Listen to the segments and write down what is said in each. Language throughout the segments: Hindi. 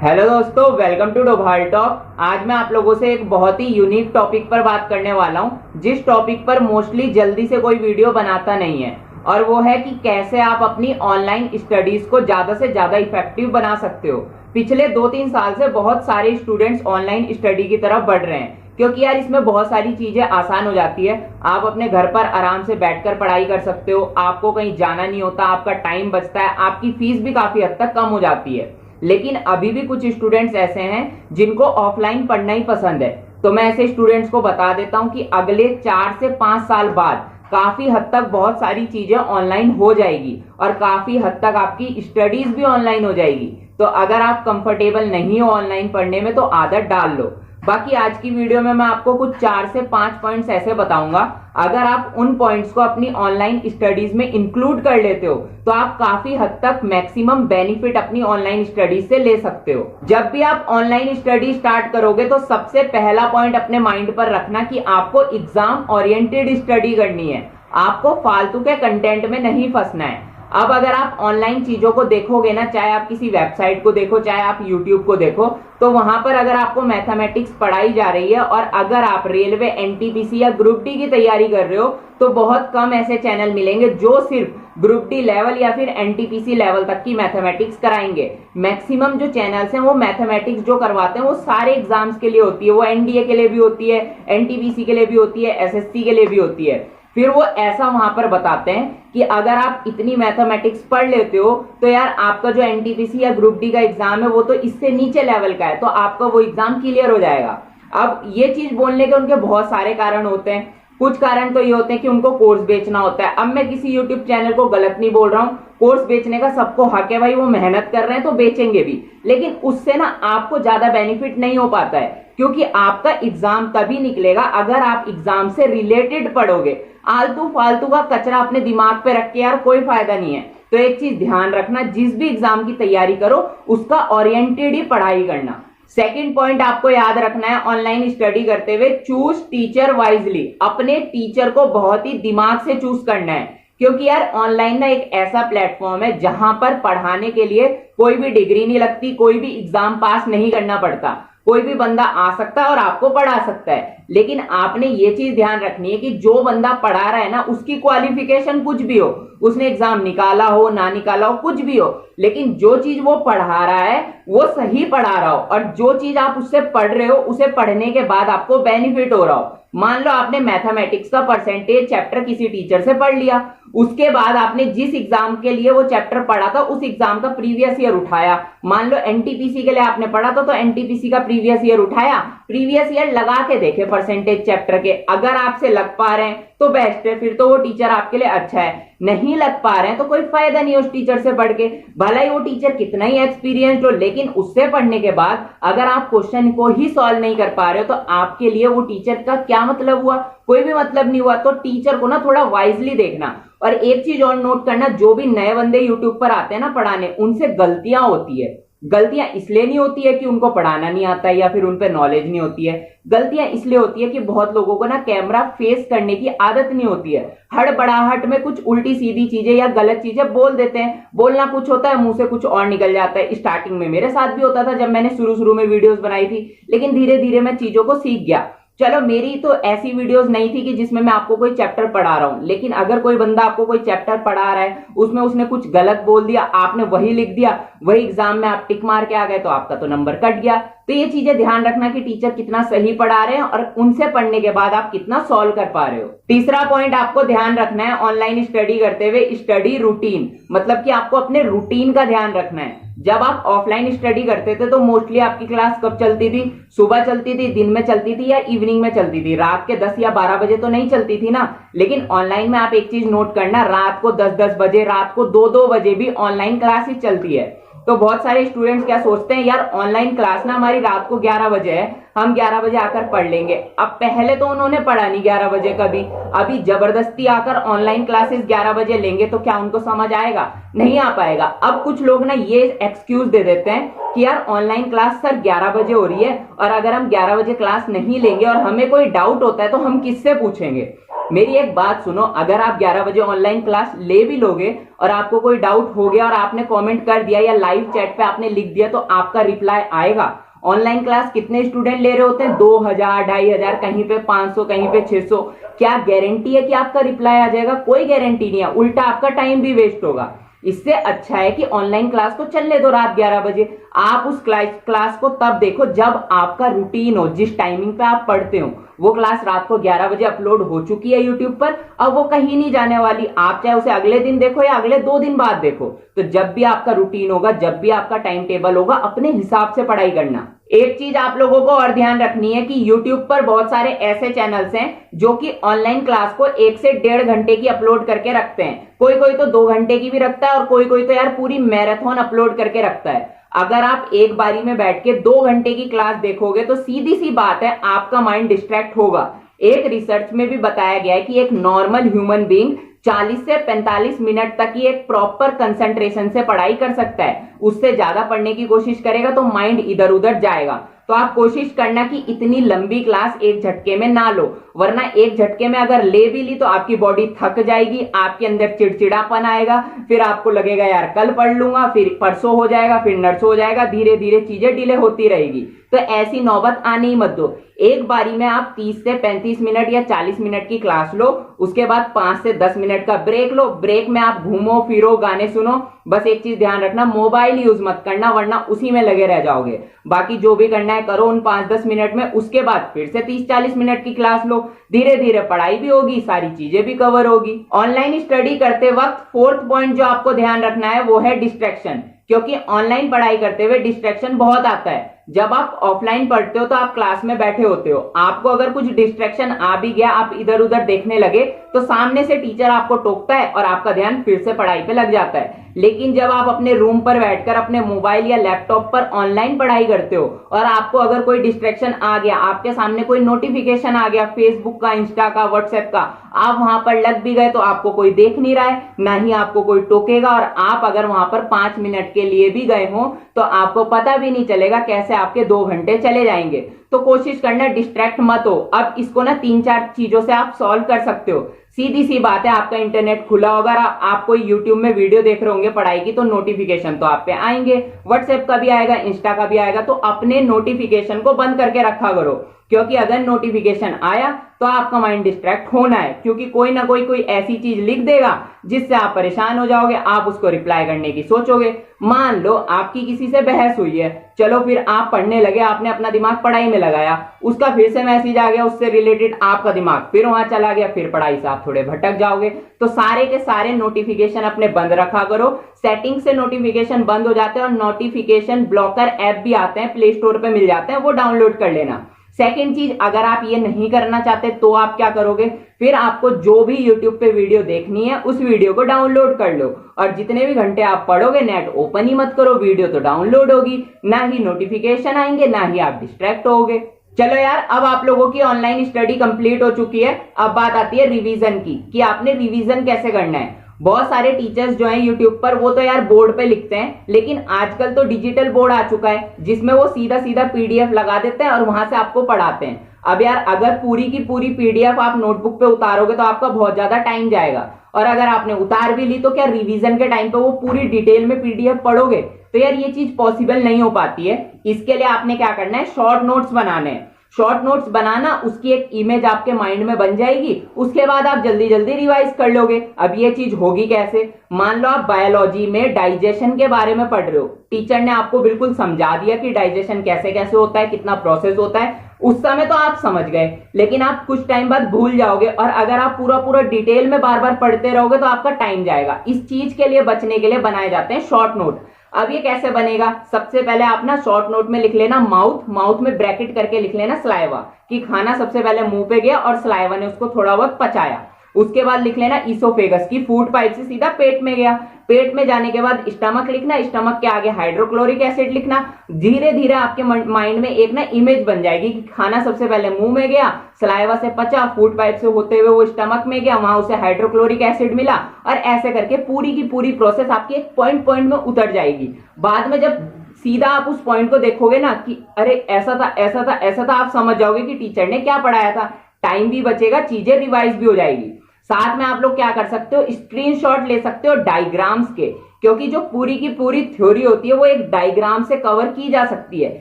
हेलो दोस्तों, वेलकम टू डोभाल टॉक। आज मैं आप लोगों से एक बहुत ही यूनिक टॉपिक पर बात करने वाला हूं, जिस टॉपिक पर मोस्टली जल्दी से कोई वीडियो बनाता नहीं है, और वो है कि कैसे आप अपनी ऑनलाइन स्टडीज को ज्यादा से ज्यादा इफेक्टिव बना सकते हो। पिछले 2-3 साल से बहुत सारे स्टूडेंट्स ऑनलाइन स्टडी की तरफ बढ़ रहे हैं, क्योंकि यार इसमें बहुत सारी चीजें आसान हो जाती है। आप अपने घर पर आराम से बैठकर पढ़ाई कर सकते हो, आपको कहीं जाना नहीं होता, आपका टाइम बचता है, आपकी फीस भी काफी हद तक कम हो जाती है। लेकिन अभी भी कुछ स्टूडेंट्स ऐसे हैं जिनको ऑफलाइन पढ़ना ही पसंद है। तो मैं ऐसे स्टूडेंट्स को बता देता हूं कि अगले 4 से 5 साल बाद काफी हद तक बहुत सारी चीजें ऑनलाइन हो जाएगी और काफी हद तक आपकी स्टडीज भी ऑनलाइन हो जाएगी। तो अगर आप कंफर्टेबल नहीं हो ऑनलाइन पढ़ने में तो आदत डाल लो। बाकी आज की वीडियो में मैं आपको कुछ 4 से 5 पॉइंट्स ऐसे बताऊंगा, अगर आप उन पॉइंट्स को अपनी ऑनलाइन स्टडीज में इंक्लूड कर लेते हो तो आप काफी हद तक मैक्सिमम बेनिफिट अपनी ऑनलाइन स्टडीज से ले सकते हो। जब भी आप ऑनलाइन स्टडी स्टार्ट करोगे तो सबसे पहला पॉइंट अपने माइंड पर रखना कि आपको एग्जाम ओरिएंटेड स्टडी करनी है, आपको फालतू के कंटेंट में नहीं फंसना है। अब अगर आप ऑनलाइन चीजों को देखोगे ना, चाहे आप किसी वेबसाइट को देखो, चाहे आप यूट्यूब को देखो, तो वहां पर अगर आपको मैथमेटिक्स पढ़ाई जा रही है और अगर आप रेलवे, एनटीपीसी या ग्रुप डी की तैयारी कर रहे हो तो बहुत कम ऐसे चैनल मिलेंगे जो सिर्फ ग्रुप डी लेवल या फिर एनटीपीसी लेवल तक की मैथमेटिक्स कराएंगे। मैक्सिमम जो चैनल्स हैं वो मैथमेटिक्स जो करवाते हैं वो सारे एग्जाम्स के लिए होती है, वो एनडीए के लिए भी होती है, एनटीपीसी के लिए भी होती है, एसएससी के लिए भी होती है। फिर वो ऐसा वहां पर बताते हैं कि अगर आप इतनी मैथमेटिक्स पढ़ लेते हो तो यार आपका जो एनटीपीसी या ग्रुप डी का एग्जाम है वो तो इससे नीचे लेवल का है, तो आपका वो एग्जाम क्लियर हो जाएगा। अब ये चीज बोलने के उनके बहुत सारे कारण होते हैं। कुछ कारण तो ये होते हैं कि उनको कोर्स बेचना होता है। अब मैं किसी यूट्यूब चैनल को गलत नहीं बोल रहा हूँ, कोर्स बेचने का सबको हक है भाई, वो मेहनत कर रहे हैं तो बेचेंगे भी, लेकिन उससे ना आपको ज्यादा बेनिफिट नहीं हो पाता है, क्योंकि आपका एग्जाम तभी निकलेगा अगर आप एग्जाम से रिलेटेड पढ़ोगे। आलतू फालतू का कचरा अपने दिमाग पे रख के यार कोई फायदा नहीं है। तो एक चीज ध्यान रखना, जिस भी एग्जाम की तैयारी करो उसका ओरिएंटेड ही पढ़ाई करना। सेकंड पॉइंट आपको याद रखना है ऑनलाइन स्टडी करते हुए, चूज टीचर वाइजली। अपने टीचर को बहुत ही दिमाग से चूज करना है, क्योंकि यार ऑनलाइन ना एक ऐसा प्लेटफॉर्म है जहां पर पढ़ाने के लिए कोई भी डिग्री नहीं लगती, कोई भी एग्जाम पास नहीं करना पड़ता, कोई भी बंदा आ सकता है और आपको पढ़ा सकता है। लेकिन आपने ये चीज ध्यान रखनी है कि जो बंदा पढ़ा रहा है ना, उसकी क्वालिफिकेशन कुछ भी हो, उसने एग्जाम निकाला हो ना निकाला हो, कुछ भी हो, लेकिन जो चीज वो पढ़ा रहा है वो सही पढ़ा रहा हो, और जो चीज आप उससे पढ़ रहे हो उसे पढ़ने के बाद आपको बेनिफिट हो रहा हो। मान लो आपने मैथमेटिक्स का परसेंटेज चैप्टर किसी टीचर से पढ़ लिया, उसके बाद आपने जिस एग्जाम के लिए वो चैप्टर पढ़ा था उस एग्जाम का प्रीवियस ईयर उठाया। मान लो एनटीपीसी के लिए आपने पढ़ा था तो एनटीपीसी का प्रीवियस ईयर उठाया, प्रीवियस ईयर लगा के देखे परसेंटेज चैप्टर के, अगर आपसे लग पा रहे हैं तो बेस्ट है, फिर तो वो टीचर आपके लिए अच्छा है। नहीं लग पा रहे हैं तो कोई फायदा नहीं है उस टीचर से पढ़ के, भला ही वो टीचर कितना ही एक्सपीरियंस्ड हो, लेकिन उससे पढ़ने के बाद अगर आप क्वेश्चन को ही सॉल्व नहीं कर पा रहे हो तो आपके लिए वो टीचर का क्या मतलब हुआ? कोई भी मतलब नहीं हुआ। तो टीचर को ना थोड़ा वाइजली देखना। और एक चीज और नोट करना, जो भी नए बंदे यूट्यूब पर आते हैं ना पढ़ाने, उनसे गलतियां होती है। गलतियां इसलिए नहीं होती है कि उनको पढ़ाना नहीं आता है या फिर उन पे नॉलेज नहीं होती है, गलतियां इसलिए होती है कि बहुत लोगों को ना कैमरा फेस करने की आदत नहीं होती है। हड़बड़ाहट में कुछ उल्टी सीधी चीजें या गलत चीजें बोल देते हैं, बोलना कुछ होता है मुंह से कुछ और निकल जाता है। स्टार्टिंग में मेरे साथ भी होता था जब मैंने शुरू में वीडियोस बनाई थी, लेकिन धीरे धीरे मैं चीजों को सीख गया। चलो मेरी तो ऐसी वीडियोस नहीं थी कि जिसमें मैं आपको कोई चैप्टर पढ़ा रहा हूं, लेकिन अगर कोई बंदा आपको कोई चैप्टर पढ़ा रहा है, उसमें उसने कुछ गलत बोल दिया, आपने वही लिख दिया, वही एग्जाम में आप टिक मार के आ गए तो आपका तो नंबर कट गया। तो ये चीजें ध्यान रखना कि टीचर कितना सही पढ़ा रहे हैं और उनसे पढ़ने के बाद आप कितना सॉल्व कर पा रहे हो। तीसरा पॉइंट आपको ध्यान रखना है ऑनलाइन स्टडी करते हुए, स्टडी रूटीन। मतलब कि आपको अपने रूटीन का ध्यान रखना है। जब आप ऑफलाइन स्टडी करते थे तो मोस्टली आपकी क्लास कब चलती थी? सुबह चलती थी, दिन में चलती थी या इवनिंग में चलती थी? रात के 10 या 12 बजे तो नहीं चलती थी ना। लेकिन ऑनलाइन में आप एक चीज नोट करना, रात को 10-10 बजे, रात को 2-2 बजे भी ऑनलाइन क्लासेस चलती है। तो बहुत सारे स्टूडेंट्स क्या सोचते हैं, यार ऑनलाइन क्लास ना हमारी रात को 11 बजे है, हम 11 बजे आकर पढ़ लेंगे। अब पहले तो उन्होंने पढ़ा नहीं 11 बजे कभी, अभी जबरदस्ती आकर ऑनलाइन क्लासेस 11 बजे लेंगे तो क्या उनको समझ आएगा? नहीं आ पाएगा। अब कुछ लोग ना ये एक्सक्यूज दे देते हैं कि यार ऑनलाइन क्लास सर 11 बजे हो रही है और अगर हम 11 बजे क्लास नहीं लेंगे और हमें कोई डाउट होता है तो हम किससे पूछेंगे? मेरी एक बात सुनो, अगर आप 11 बजे ऑनलाइन क्लास ले भी लोगे और आपको कोई डाउट हो गया और आपने कमेंट कर दिया या लाइव चैट पे आपने लिख दिया तो आपका रिप्लाई आएगा। ऑनलाइन क्लास कितने स्टूडेंट ले रहे होते हैं? 2000, 2500, कहीं पे 500, कहीं पे 600। क्या गारंटी है कि आपका रिप्लाई आ जाएगा? कोई गारंटी नहीं है, उल्टा आपका टाइम भी वेस्ट होगा। इससे अच्छा है कि ऑनलाइन क्लास को चलने दो रात 11 बजे। आप उस क्लास को तब देखो जब आपका रूटीन हो, जिस टाइमिंग पे आप पढ़ते हो वो क्लास रात को 11 बजे अपलोड हो चुकी है यूट्यूब पर, अब वो कहीं नहीं जाने वाली। आप चाहे उसे अगले दिन देखो या अगले 2 दिन बाद देखो, तो जब भी आपका रूटीन होगा, जब भी आपका टाइम टेबल होगा, अपने हिसाब से पढ़ाई करना। एक चीज आप लोगों को और ध्यान रखनी है कि YouTube पर बहुत सारे ऐसे चैनल्स हैं जो कि ऑनलाइन क्लास को 1 से 1.5 घंटे की अपलोड करके रखते हैं। कोई कोई तो 2 घंटे की भी रखता है और कोई कोई तो यार पूरी मैराथन अपलोड करके रखता है। अगर आप एक बारी में बैठ के 2 घंटे की क्लास देखोगे तो सीधी सी बात है आपका माइंड डिस्ट्रैक्ट होगा। एक रिसर्च में भी बताया गया है कि एक नॉर्मल ह्यूमन बीइंग 40 से 45 मिनट तक ही एक प्रॉपर कंसंट्रेशन से पढ़ाई कर सकता है। उससे ज्यादा पढ़ने की कोशिश करेगा तो माइंड इधर उधर जाएगा। तो आप कोशिश करना कि इतनी लंबी क्लास एक झटके में ना लो, वरना एक झटके में अगर ले भी ली तो आपकी बॉडी थक जाएगी, आपके अंदर चिड़चिड़ापन आएगा, फिर आपको लगेगा यार कल पढ़ लूंगा, फिर परसों हो जाएगा, फिर नरसों हो जाएगा, धीरे धीरे चीजें डिले होती रहेगी। तो ऐसी नौबत आने ही मत दो। एक बारी में आप 30 से 35 मिनट या 40 मिनट की क्लास लो, उसके बाद 5 से 10 मिनट का ब्रेक लो। ब्रेक में आप घूमो फिरो, गाने सुनो। बस एक चीज ध्यान रखना, मोबाइल यूज मत करना, वरना उसी में लगे रह जाओगे। बाकी जो भी करना है करो उन 5-10 मिनट में। उसके बाद फिर से 30-40 मिनट की क्लास लो। धीरे धीरे पढ़ाई भी होगी, सारी चीजें भी कवर होगी। ऑनलाइन स्टडी करते वक्त 4th पॉइंट जो आपको ध्यान रखना है वो है डिस्ट्रैक्शन। क्योंकि ऑनलाइन पढ़ाई करते हुए डिस्ट्रैक्शन बहुत आता है। जब आप ऑफलाइन पढ़ते हो तो आप क्लास में बैठे होते हो, आपको अगर कुछ डिस्ट्रैक्शन आ भी गया, आप इधर उधर देखने लगे तो सामने से टीचर आपको टोकता है और आपका ध्यान फिर से पढ़ाई पे लग जाता है। लेकिन जब आप अपने रूम पर बैठकर अपने मोबाइल या लैपटॉप पर ऑनलाइन पढ़ाई करते हो और आपको अगर कोई डिस्ट्रैक्शन आ गया, आपके सामने कोई नोटिफिकेशन आ गया फेसबुक का, इंस्टा का, व्हाट्सएप का, आप वहां पर लग भी गए तो आपको कोई देख नहीं रहा है, ना ही आपको कोई टोकेगा। और आप अगर वहां पर 5 मिनट के लिए भी गए हो तो आपको पता भी नहीं चलेगा कैसे आपके 2 घंटे चले जाएंगे। तो कोशिश करना डिस्ट्रैक्ट मत हो। अब इसको ना 3-4 चीजों से आप सॉल्व कर सकते हो। सीधी सी बात है, आपका इंटरनेट खुला होगा, आप कोई यूट्यूब में वीडियो देख रहे होंगे पढ़ाई की, तो नोटिफिकेशन तो आप पे आएंगे, व्हाट्सएप का भी आएगा, इंस्टा का भी आएगा। तो अपने नोटिफिकेशन को बंद करके रखा करो, क्योंकि अगर नोटिफिकेशन आया तो आपका माइंड डिस्ट्रैक्ट होना है, क्योंकि कोई ना कोई ऐसी चीज लिख देगा जिससे आप परेशान हो जाओगे, आप उसको रिप्लाई करने की सोचोगे। मान लो आपकी किसी से बहस हुई है, चलो फिर आप पढ़ने लगे, आपने अपना दिमाग पढ़ाई में लगाया, उसका फिर से मैसेज आ गया, उससे रिलेटेड आपका दिमाग फिर वहां चला गया, फिर पढ़ाई से आप थोड़े भटक जाओगे। तो सारे के सारे नोटिफिकेशन अपने बंद रखा करो। सेटिंग से नोटिफिकेशन बंद हो जाते हैं और नोटिफिकेशन ब्लॉकर ऐप भी आते हैं, प्ले स्टोर पे मिल जाते हैं, वो डाउनलोड कर लेना। सेकेंड चीज, अगर आप ये नहीं करना चाहते तो आप क्या करोगे, फिर आपको जो भी यूट्यूब पे वीडियो देखनी है उस वीडियो को डाउनलोड कर लो और जितने भी घंटे आप पढ़ोगे नेट ओपन ही मत करो, वीडियो तो डाउनलोड होगी, ना ही नोटिफिकेशन आएंगे, ना ही आप डिस्ट्रैक्ट होगे। चलो यार, अब आप लोगों की ऑनलाइन स्टडी कंप्लीट हो चुकी है। अब बात आती है रिवीजन की, कि आपने रिवीजन कैसे करना है। बहुत सारे टीचर्स जो हैं यूट्यूब पर वो तो यार बोर्ड पे लिखते हैं, लेकिन आजकल तो डिजिटल बोर्ड आ चुका है जिसमें वो सीधा सीधा पीडीएफ लगा देते हैं और वहां से आपको पढ़ाते हैं। अब यार अगर पूरी की पूरी पीडीएफ आप नोटबुक पे उतारोगे तो आपका बहुत ज्यादा टाइम जाएगा, और अगर आपने उतार भी ली तो क्या रिवीजन के टाइम पे वो पूरी डिटेल में पीडीएफ पढ़ोगे? तो यार ये चीज पॉसिबल नहीं हो पाती है। इसके लिए आपने क्या करना है, शॉर्ट नोट्स बनाने हैं। शॉर्ट नोट्स बनाना, उसकी एक इमेज आपके माइंड में बन जाएगी, उसके बाद आप जल्दी जल्दी रिवाइज कर लोगे। अब ये चीज होगी कैसे, मान लो आप बायोलॉजी में डाइजेशन के बारे में पढ़ रहे हो, टीचर ने आपको बिल्कुल समझा दिया कि डाइजेशन कैसे कैसे होता है, कितना प्रोसेस होता है, उस समय तो आप समझ गए, लेकिन आप कुछ टाइम बाद भूल जाओगे, और अगर आप पूरा पूरा डिटेल में बार बार पढ़ते रहोगे तो आपका टाइम जाएगा। इस चीज के लिए बचने के लिए बनाए जाते हैं शॉर्ट नोट। अब ये कैसे बनेगा, सबसे पहले आप ना शॉर्ट नोट में लिख लेना माउथ, माउथ में ब्रैकेट करके लिख लेना स्लाइवा, कि खाना सबसे पहले मुंह पे गया और स्लाइवा ने उसको थोड़ा बहुत पचाया। उसके बाद लिख लेना इसोफेगस, की फूड पाइप से सीधा पेट में गया। पेट में जाने के बाद स्टमक लिखना, स्टमक के आगे हाइड्रोक्लोरिक एसिड लिखना। धीरे धीरे आपके माइंड में एक ना इमेज बन जाएगी कि खाना सबसे पहले मुंह में गया, सलाइवा से पचा, फूड पाइप से होते हुए वो स्टमक में गया, वहां उसे हाइड्रोक्लोरिक एसिड मिला, और ऐसे करके पूरी की पूरी प्रोसेस आपकी एक पॉइंट पॉइंट में उतर जाएगी। बाद में जब सीधा आप उस पॉइंट को देखोगे ना कि अरे ऐसा था ऐसा था ऐसा था, आप समझ जाओगे कि टीचर ने क्या पढ़ाया था। टाइम भी बचेगा, चीजें रिवाइज भी हो जाएगी। साथ में आप लोग क्या कर सकते हो, स्क्रीनशॉट ले सकते हो डायग्राम्स के, क्योंकि जो पूरी की पूरी थ्योरी होती है वो एक डायग्राम से कवर की जा सकती है।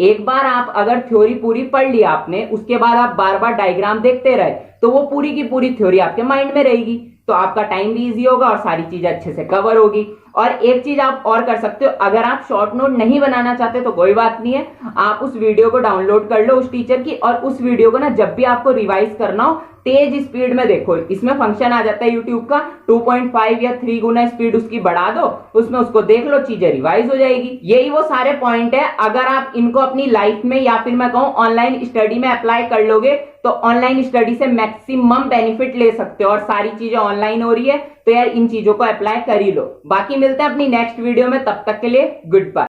एक बार आप अगर थ्योरी पूरी पढ़ ली आपने, उसके बाद आप बार बार डायग्राम देखते रहे तो वो पूरी की पूरी थ्योरी आपके माइंड में रहेगी, तो आपका टाइम भी इजी होगा और सारी चीजें अच्छे से कवर होगी। और एक चीज आप और कर सकते हो, अगर आप शॉर्ट नोट नहीं बनाना चाहते तो कोई बात नहीं है, आप उस वीडियो को डाउनलोड कर लो उस टीचर की, और उस वीडियो को ना जब भी आपको रिवाइज करना हो तेज स्पीड में देखो। इसमें फंक्शन आ जाता है यूट्यूब का 2.5 या 3 गुना स्पीड उसकी बढ़ा दो, उसमें उसको देख लो, चीजें रिवाइज हो जाएगी। यही वो सारे पॉइंट है, अगर आप इनको अपनी लाइफ में या फिर मैं कहूं ऑनलाइन स्टडी में अप्लाई कर लोगे तो ऑनलाइन स्टडी से मैक्सिमम बेनिफिट ले सकते हो। और सारी चीजें ऑनलाइन हो रही है तो यार इन चीजों को अप्लाई कर ही लो। बाकी मिलते हैं अपनी नेक्स्ट वीडियो में, तब तक के लिए गुड बाय।